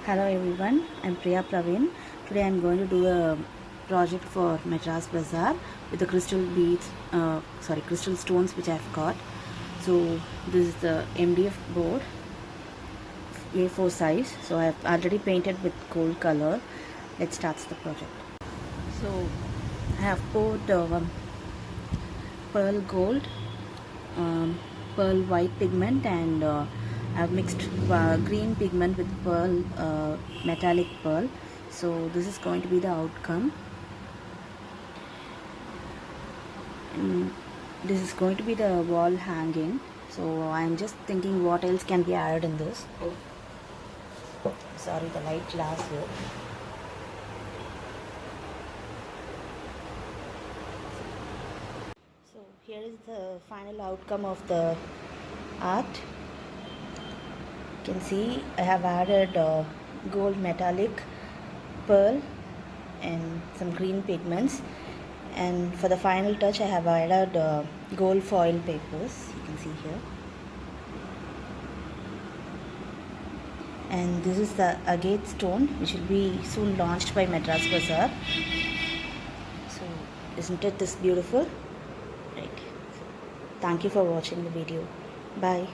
Hello everyone, I'm Priya Praveen. Today I'm going to do a project for Madras Bazaar with the crystal beads, crystal stones which I've got. So this is the MDF board, A4 size. So I've already painted with gold color. Let's start the project. So I have poured pearl gold, pearl white pigment, and I've mixed green pigment with pearl, metallic pearl. So this is going to be the outcome. And this is going to be the wall hanging. So I'm just thinking what else can be added in this. Sorry, the light glass here. So here is the final outcome of the art. You can see I have added gold metallic pearl and some green pigments, and for the final touch I have added gold foil papers, you can see here. And this is the agate stone which will be soon launched by Madras Bazaar. So isn't it this beautiful? Right. Thank you for watching the video. Bye.